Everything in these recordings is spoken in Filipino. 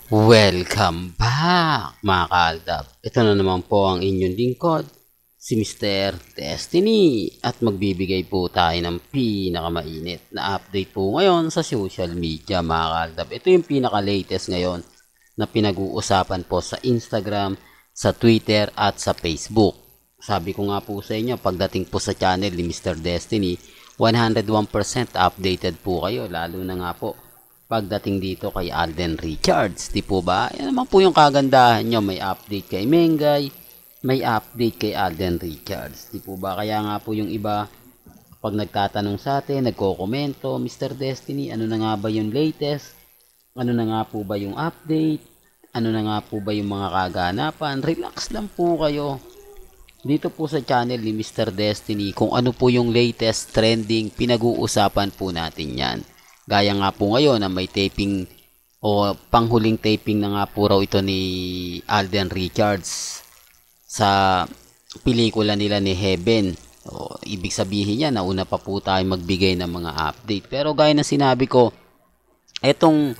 Welcome back mga kaaldab. Ito na naman po ang inyong lingkod, si Mr. Destiny. At magbibigay po tayo ng pinakamainit na update po ngayon sa social media mga kaaldab. Ito yung pinaka-latest ngayon na pinag-uusapan po sa Instagram, sa Twitter at sa Facebook. Sabi ko nga po sa inyo, pagdating po sa channel ni Mr. Destiny, 101% updated po kayo, lalo na nga po pagdating dito kay Alden Richards, di po ba? Yan naman po yung kagandahan nyo, may update kay Mengay, may update kay Alden Richards, di po ba? Kaya nga po yung iba, pag nagtatanong sa atin, nagko-komento, Mr. Destiny, ano na nga ba yung latest? Ano na nga po ba yung update? Ano na nga po ba yung mga kaganapan? Relax lang po kayo. Dito po sa channel ni Mr. Destiny, kung ano po yung latest trending, pinag-uusapan po natin yan. Gaya nga po ngayon na may taping o panghuling taping na nga po raw ito ni Alden Richards sa pelikula nila ni Heaven. O, ibig sabihin niya, nauna pa po tayo magbigay ng mga update. Pero gaya na sinabi ko, etong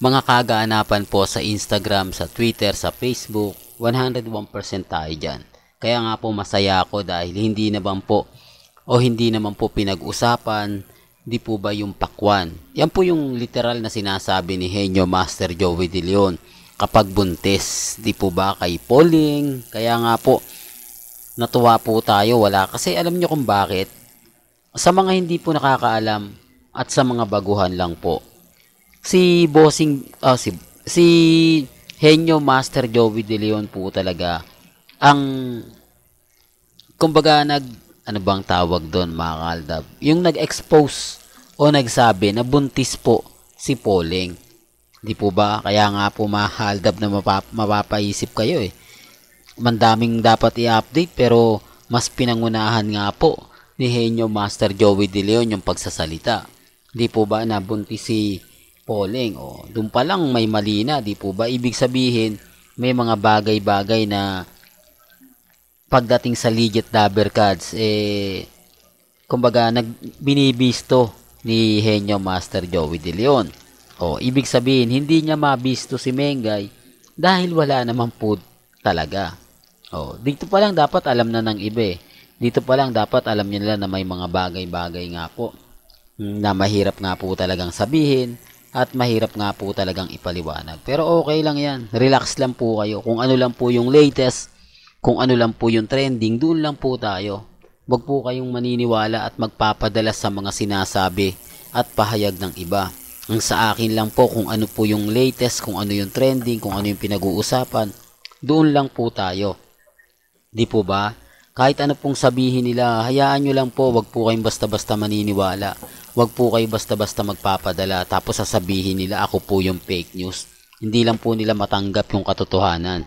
mga kaganapan po sa Instagram, sa Twitter, sa Facebook, 101% tayo dyan. Kaya nga po masaya ako dahil hindi naman po pinag-usapan, di po ba yung pakwan. Yan po yung literal na sinasabi ni Henyo Master Joey De Leon kapag buntis, di po ba kay Pauling. Kaya nga po natuwa po tayo, wala kasi alam nyo kung bakit. Sa mga hindi po nakakaalam at sa mga baguhan lang po, si Bossing si Henyo Master Joey De Leon po talaga ang kumbaga ano bang tawag doon mga kaldab? Yung nag-expose o nagsabi na buntis po si Pauling. Di po ba? Kaya nga po mga kaldab na mapapaisip kayo eh. Mandaming dapat i-update pero mas pinangunahan nga po ni Henyo Master Joey De Leon yung pagsasalita. Di po ba na buntis si Pauling? O, doon pa lang may mali na. Di po ba? Ibig sabihin may mga bagay-bagay na pagdating sa legit Dabber Cards, kumbaga, binibisto ni Henyo Master Joey De Leon. O, ibig sabihin, hindi niya mabisto si Mengay dahil wala naman po talaga. O, dito pa lang dapat alam na ng iba eh. Dito pa lang dapat alam nila na may mga bagay-bagay nga po na mahirap nga po talagang sabihin at mahirap nga po talagang ipaliwanag. Pero okay lang yan. Relax lang po kayo. Kung ano lang po yung latest, kung ano lang po yung trending, doon lang po tayo. Huwag po kayong maniniwala at magpapadala sa mga sinasabi at pahayag ng iba. Ang sa akin lang po kung ano po yung latest, kung ano yung trending, kung ano yung pinag-uusapan, doon lang po tayo. Di po ba? Kahit ano pong sabihin nila, hayaan nyo lang po, wag po kayong basta-basta maniniwala. Wag po kayo basta-basta magpapadala tapos sasabihin nila ako po yung fake news. Hindi lang po nila matanggap yung katotohanan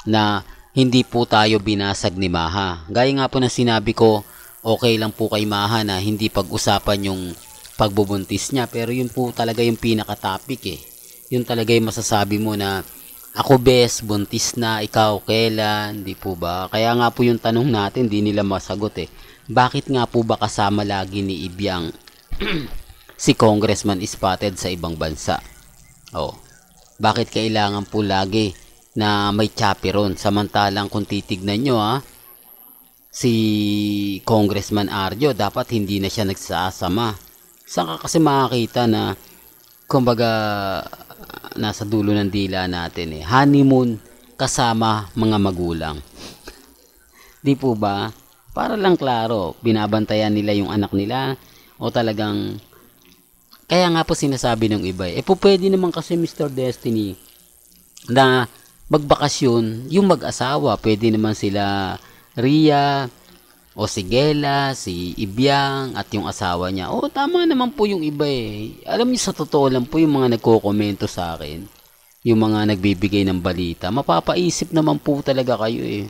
na hindi po tayo binasag ni Maha. Gaya nga po ng sinabi ko, okay lang po kay Maha na hindi pag-usapan yung pagbubuntis niya. Pero yun po talaga yung pinaka-topic eh. Yun talaga yung masasabi mo na ako bes, buntis na, ikaw kailan, di po ba? Kaya nga po yung tanong natin, di nila masagot eh. Bakit nga po ba kasama lagi ni Ibiang si Congressman Spotted sa ibang bansa? Oh, bakit kailangan po lagi na may chaperon? Samantalang kung titignan nyo si Congressman Arjo, dapat hindi na siya nagsasama. Saan ka kasi makakita na kumbaga nasa dulo ng dila natin honeymoon kasama mga magulang. Di po ba? Para lang klaro, binabantayan nila yung anak nila o talagang kaya nga po sinasabi ng iba pwede naman kasi Mr. Destiny na magbakasyon yung mag-asawa. Pwede naman sila Ria o si Gela, si Ibiang at yung asawa niya. Tama naman po yung iba eh. Alam niyo sa totoo lang po yung mga nagko-komento sa akin, yung mga nagbibigay ng balita, mapapaisip naman po talaga kayo eh.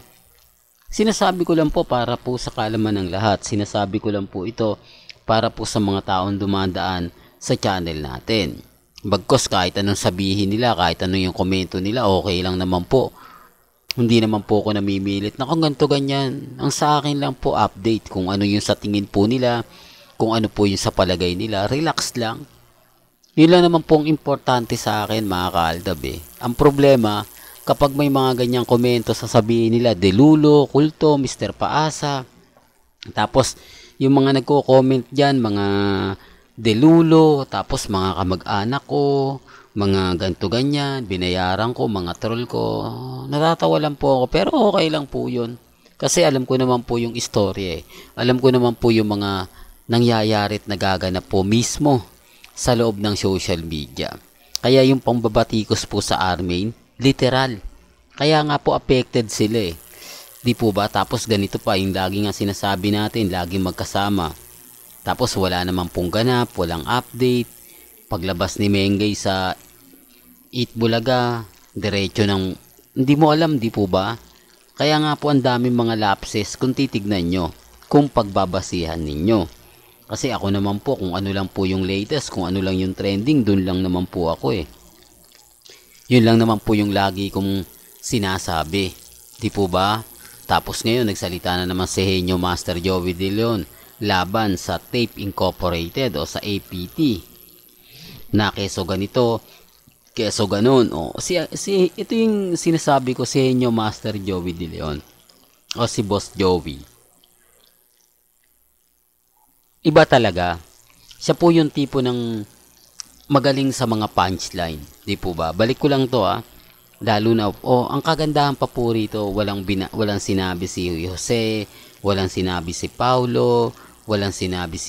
Sinasabi ko lang po para po sa kaalaman ng lahat. Sinasabi ko lang po ito para po sa mga taong dumadaan sa channel natin. Bagkos kahit anong sabihin nila, kahit anong yung komento nila, okay lang naman po. Hindi naman po ako namimilit na kung ganito ganyan. Ang sa akin lang po update kung ano yung sa tingin po nila, kung ano po yung sa palagay nila. Relax lang. Yun lang naman pong importante sa akin mga kaaldab eh. Ang problema, kapag may mga ganyang komento, sasabihin nila, Delulo, Kulto, Mr. Paasa. Tapos, yung mga nagko-comment dyan, mga Delulo, tapos mga kamag-anak ko, mga ganto ganyan, binayaran ko, mga troll ko. Natatawa lang po ako, pero okay lang po yun. Kasi alam ko naman po yung story eh. Alam ko naman po yung mga nangyayari at nagaganap po mismo sa loob ng social media. Kaya yung pambabatikos po sa Armain, literal. Kaya nga po affected sila eh. Di po ba? Tapos ganito pa, yung lagi nga sinasabi natin, lagi magkasama. Tapos wala naman pong ganap, walang update. Paglabas ni Mengay sa Eat Bulaga, diretso ng, hindi mo alam, di po ba? Kaya nga po ang daming mga lapses kung titignan nyo, kung pagbabasihan ninyo. Kasi ako naman po, kung ano lang po yung latest, kung ano lang yung trending, dun lang naman po ako eh. Yun lang naman po yung lagi kong sinasabi. Di po ba? Tapos ngayon, nagsalita na naman si Henyo Master Joey De Leon laban sa Tape Incorporated o sa APT. Na keso ganito, keso ganon. O, ito yung sinasabi ko si Henyo Master Joey De Leon o si Boss Joey. Iba talaga. Siya po yung tipo ng magaling sa mga punchline. Di po ba? Balik ko lang to Lalo na, ang kagandahan pa po rito, walang sinabi si Jose, walang sinabi si Paulo, walang sinabi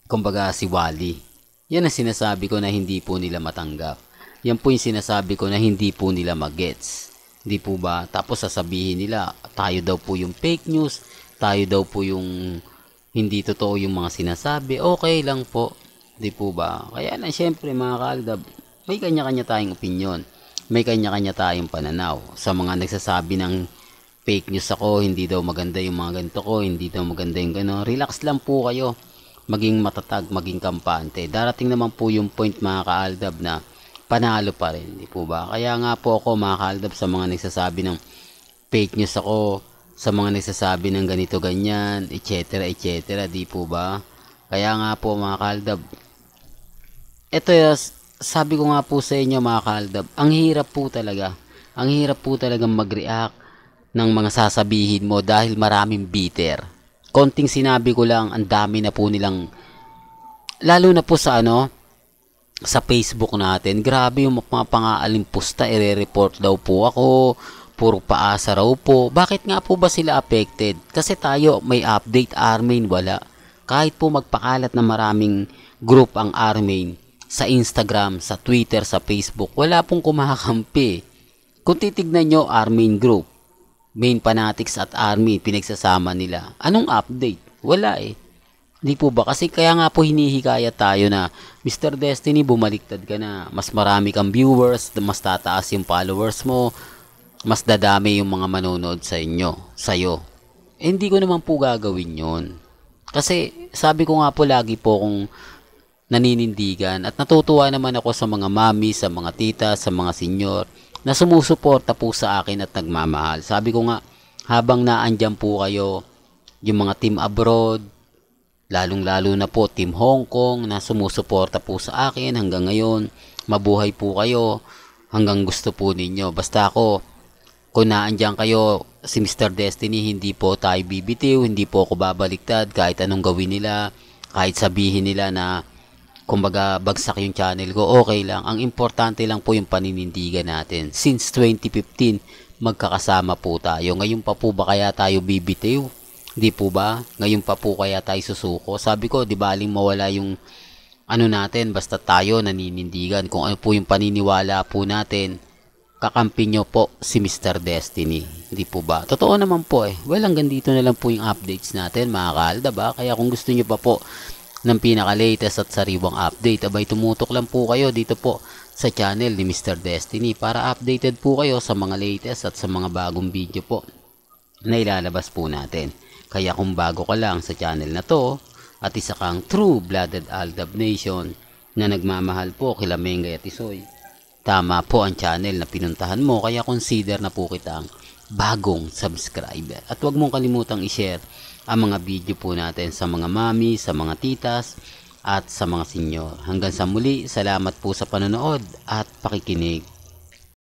kumbaga si Wally. Yan ang sinasabi ko na hindi po nila matanggap. Yan po yung sinasabi ko na hindi po nila magets. Di po ba? Tapos sasabihin nila, tayo daw po yung fake news, tayo daw po yung hindi totoo yung mga sinasabi. Okay lang po. Di po ba? Kaya lang syempre mga kaaldab, may kanya-kanya tayong opinion. May kanya-kanya tayong pananaw. Sa mga nagsasabi ng fake news ako, hindi daw maganda yung mga ganito ko, hindi daw maganda yung gano'n. Relax lang po kayo. Maging matatag, maging kampante. Darating naman po yung point mga kaaldab na panalo pa rin. Di po ba? Kaya nga po ako mga kaaldab sa mga nagsasabi ng fake news ako, sa mga nagsasabi ng ganito ganyan, etc. etc. Di po ba? Kaya nga po mga kaaldab, ito sabi ko nga po sa inyo mga kaaldab, ang hirap po talaga. Ang hirap po talagang mag-react ng mga sasabihin mo dahil maraming bitter. Konting sinabi ko lang, ang dami na po nilang, lalo na po sa sa Facebook natin, grabe yung mga pang-aalimpusta, ire-report daw po ako, puro paasa raw po. Bakit nga po ba sila affected? Kasi tayo may update, Armain wala. Kahit po magpakalat na maraming group ang Armain, sa Instagram, sa Twitter, sa Facebook, wala pong kumakampi. Kung titignan nyo, Armain Group, Main Fanatics at Army, pinagsasama nila. Anong update? Wala eh. Di po ba? Kasi kaya nga po hinihikayat tayo na, Mr. Destiny, bumaliktad ka na. Mas marami kang viewers, mas tataas yung followers mo, mas dadami yung mga manonood sa inyo, sa'yo. Eh, hindi ko naman po gagawin yon. Kasi sabi ko nga po lagi po kung naninindigan at natutuwa naman ako sa mga mami, sa mga tita, sa mga senyor na sumusuporta po sa akin at nagmamahal. Sabi ko nga, habang naandyan po kayo, yung mga team abroad, lalong-lalo na po team Hong Kong na sumusuporta po sa akin hanggang ngayon, mabuhay po kayo hanggang gusto po ninyo. Basta ako, kung naandyan kayo, si Mr. Destiny, hindi po tayo bibitiw, hindi po ako babaliktad kahit anong gawin nila, kahit sabihin nila na kumbaga bagsak yung channel ko, okay lang. Ang importante lang po yung paninindigan natin. Since 2015, magkakasama po tayo. Ngayon pa po ba kaya tayo bibitiw? Di po ba? Ngayon pa po kaya tayo susuko? Sabi ko, di ba aling mawala yung natin, basta tayo naninindigan. Kung ano po yung paniniwala po natin, kakampi nyo po si Mr. Destiny. Di po ba? Totoo naman po eh. Well, hanggang dito na lang po yung updates natin, mga kaalda ba? Kaya kung gusto nyo pa po ng pinaka-latest at sariwang update, abay tumutok lang po kayo dito po sa channel ni Mr. Destiny para updated po kayo sa mga latest at sa mga bagong video po na ilalabas po natin. Kaya kung bago ka lang sa channel na to at isa kang true-blooded Aldab Nation na nagmamahal po kila Mengay at Isoy, tama po ang channel na pinuntahan mo, kaya consider na po kitang bagong subscriber. At huwag mong kalimutang i-share ang mga video po natin sa mga mami, sa mga titas, at sa mga senyor. Hanggang sa muli, salamat po sa panonood at pakikinig.